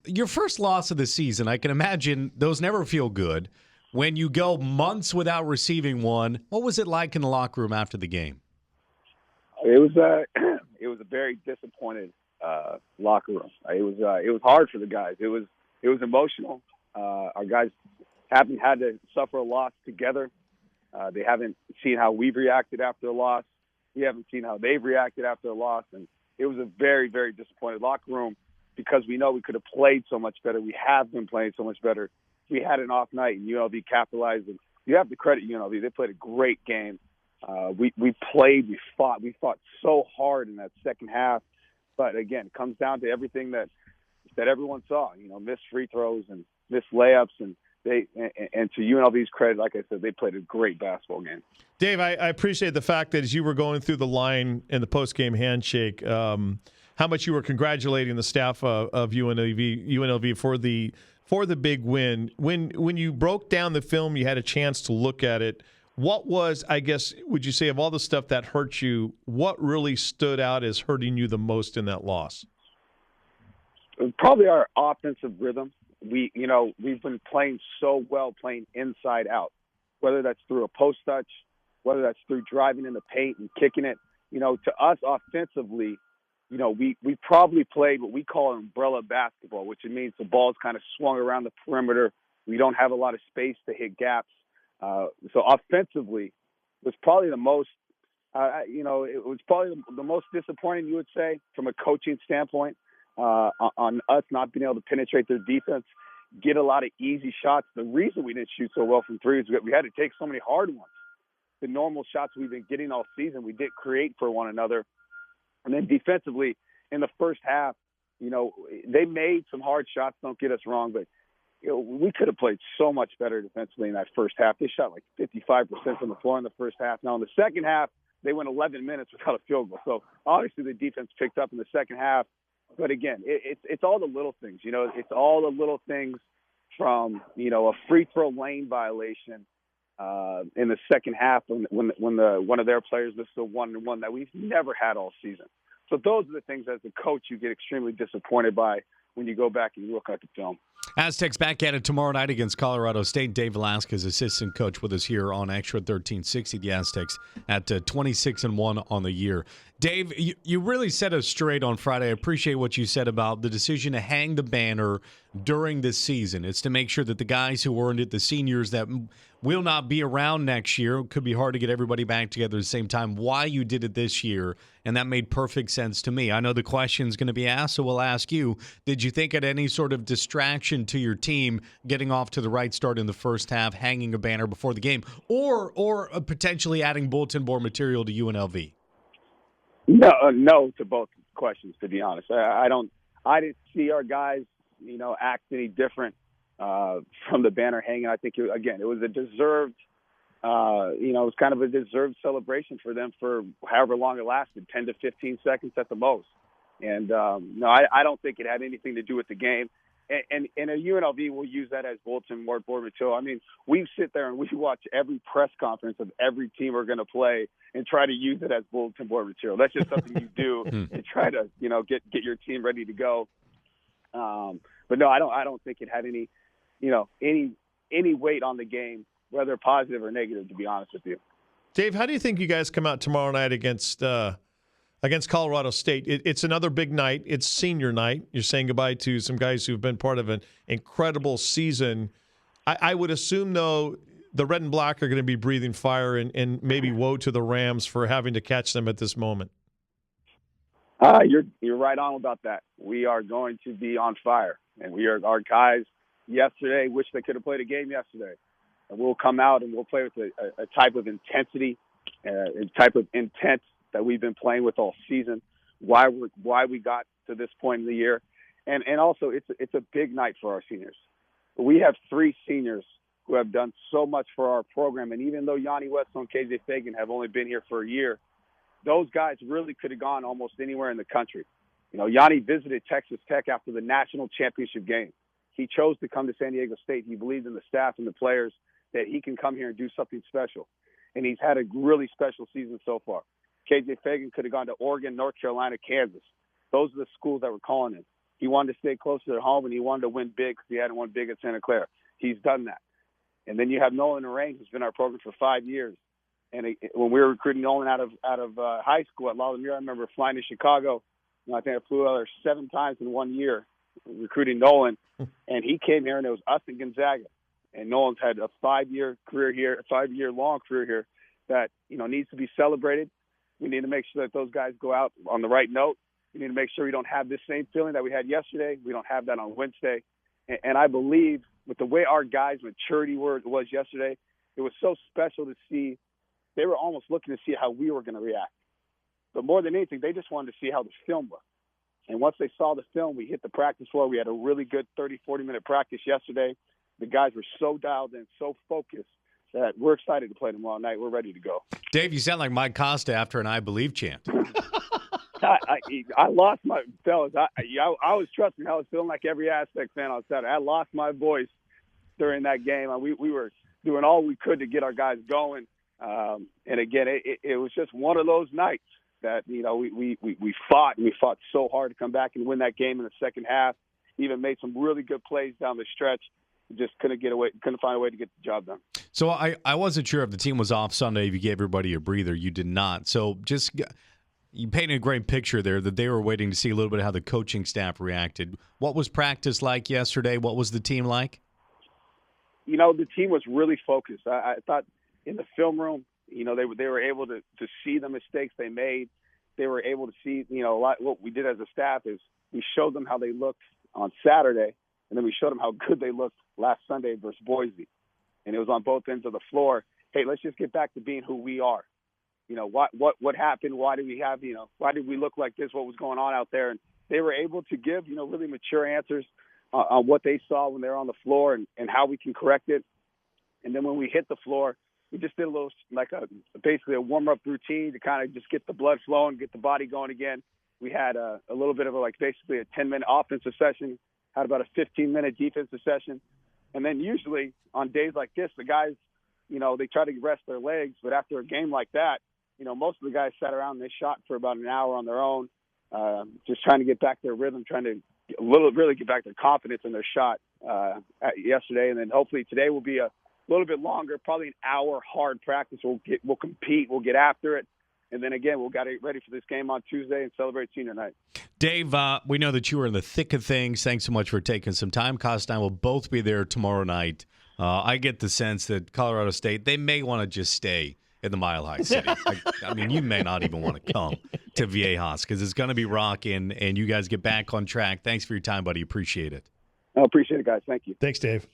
your first loss of the season, I can imagine those never feel good. When you go months without receiving one, what was it like in the locker room after the game? It was it was a very disappointed locker room. It was hard for the guys. It was emotional. Our guys haven't had to suffer a loss together. They haven't seen how we've reacted after a loss. We haven't seen how they've reacted after a loss, and it was a very, very disappointed locker room because we know we could have played so much better. We have been playing so much better. We had an off night, and UNLV capitalized. And you have to credit UNLV. They played a great game. We played, we fought so hard in that second half. But again, it comes down to everything that everyone saw. Missed free throws and missed layups, and to UNLV's credit, like I said, they played a great basketball game. Dave, I appreciate the fact that as you were going through the line in the post-game handshake, how much you were congratulating the staff of UNLV for the big win. When you broke down the film, you had a chance to look at it. What was, I guess, would you say, of all the stuff that hurt you, what really stood out as hurting you the most in that loss? Probably our offensive rhythm. We've been playing so well, playing inside out, whether that's through a post touch, whether that's through driving in the paint and kicking it. To us offensively, we probably played what we call umbrella basketball, which means the ball's kind of swung around the perimeter. We don't have a lot of space to hit gaps. So offensively was probably the most, it was probably the most disappointing, you would say, from a coaching standpoint, on us not being able to penetrate their defense, get a lot of easy shots. The reason we didn't shoot so well from three is that we had to take so many hard ones. The normal shots we've been getting all season, we did create for one another. And then defensively, in the first half, they made some hard shots, don't get us wrong, but we could have played so much better defensively in that first half. They shot like 55% from the floor in the first half. Now, in the second half, they went 11 minutes without a field goal. So, obviously, the defense picked up in the second half. But, again, it's all the little things. It's all the little things from, a free throw lane violation in the second half when one of their players missed a 1-on-1 that we've never had all season. So those are the things as a coach you get extremely disappointed by when you go back and you look at the film. Aztecs back at it tomorrow night against Colorado State. Dave Velasquez, assistant coach, with us here on Extra 1360. The Aztecs at 26-1 on the year. Dave, you really set us straight on Friday. I appreciate what you said about the decision to hang the banner during the season. It's to make sure that the guys who earned it, the seniors that will not be around next year, it could be hard to get everybody back together at the same time, why you did it this year, and that made perfect sense to me. I know the question's going to be asked, so we'll ask you, did you think at any sort of distraction to your team getting off to the right start in the first half, hanging a banner before the game, or potentially adding bulletin board material to UNLV? No to both questions, to be honest. I didn't see our guys, act any different from the banner hanging. I think, it was a deserved, it was kind of a deserved celebration for them for however long it lasted, 10 to 15 seconds at the most. And, no, I don't think it had anything to do with the game. And a UNLV will use that as bulletin board material. I mean, we sit there and we watch every press conference of every team we're going to play and try to use it as bulletin board material. That's just something you do to try to, get your team ready to go. But no, I don't think it had any weight on the game, whether positive or negative, to be honest with you. Dave, how do you think you guys come out tomorrow night against Colorado State? It's another big night. It's senior night. You're saying goodbye to some guys who've been part of an incredible season. I would assume, though, the red and black are going to be breathing fire and maybe woe to the Rams for having to catch them at this moment. You're right on about that. We are going to be on fire. And our guys yesterday wish they could have played a game yesterday. And we'll come out and we'll play with a type of intensity, a type of intent that we've been playing with all season, why we got to this point in the year. And also it's a big night for our seniors. We have 3 seniors who have done so much for our program. And even though Yanni Wetzel and KJ Fagan have only been here for a year, those guys really could have gone almost anywhere in the country. Yanni visited Texas Tech after the national championship game. He chose to come to San Diego State. He believes in the staff and the players that he can come here and do something special. And he's had a really special season so far. KJ Fagan could have gone to Oregon, North Carolina, Kansas. Those are the schools that we're calling him. He wanted to stay closer to home, and he wanted to win big because he hadn't won big at Santa Clara. He's done that. And then you have Nolan Lorraine, who's been our program for 5 years. And when we were recruiting Nolan out of high school at La Lumiere, I remember flying to Chicago. I think I flew out there 7 times in 1 year recruiting Nolan. And he came here, and it was us and Gonzaga. And Nolan's had a 5-year career here, a 5-year-long career here that, needs to be celebrated. We need to make sure that those guys go out on the right note. We need to make sure we don't have this same feeling that we had yesterday. We don't have that on Wednesday. And I believe with the way our guys' maturity was yesterday, it was so special to see. They were almost looking to see how we were going to react. But more than anything, they just wanted to see how the film looked. And once they saw the film, we hit the practice floor. We had a really good 30, 40-minute practice yesterday. The guys were so dialed in, so focused that we're excited to play tomorrow night. We're ready to go. Dave, you sound like Mike Costa after an I Believe chant. I lost my fellas. I was trusting. I was feeling like every Aztec fan on Saturday. I lost my voice during that game. We were doing all we could to get our guys going. And again, it was just one of those nights that we fought, and we fought so hard to come back and win that game in the second half. Even made some really good plays down the stretch. Just couldn't find a way to get the job done. So I wasn't sure if the team was off Sunday, if you gave everybody a breather. You did not. So you painted a great picture there that they were waiting to see a little bit how the coaching staff reacted. What was practice like yesterday? What was the team like? The team was really focused. I thought in the film room, they were able to see the mistakes they made. They were able to see, a lot. What we did as a staff is we showed them how they looked on Saturday, and then we showed them how good they looked last Sunday versus Boise. And it was on both ends of the floor. Hey, let's just get back to being who we are. What happened? Why did we look like this? What was going on out there? And they were able to give, really mature answers on what they saw when they were on the floor and how we can correct it. And then when we hit the floor, we just did a little, basically a warm-up routine to kind of just get the blood flowing, get the body going again. We had a little bit of basically a 10-minute offensive session, had about a 15-minute defensive session. And then usually on days like this, the guys, they try to rest their legs. But after a game like that, most of the guys sat around and they shot for about an hour on their own, just trying to get back their rhythm, trying to really get back their confidence in their shot yesterday. And then hopefully today will be a little bit longer, probably an hour hard practice. We'll compete, we'll get after it. And then again, we'll got to get ready for this game on Tuesday and celebrate senior night. Dave, we know that you were in the thick of things. Thanks so much for taking some time. Costa and I will both be there tomorrow night. I get the sense that Colorado State, they may want to just stay in the Mile High City. I mean, you may not even want to come to Viejas because it's going to be rocking, and you guys get back on track. Thanks for your time, buddy. Appreciate it. I appreciate it, guys. Thank you. Thanks, Dave.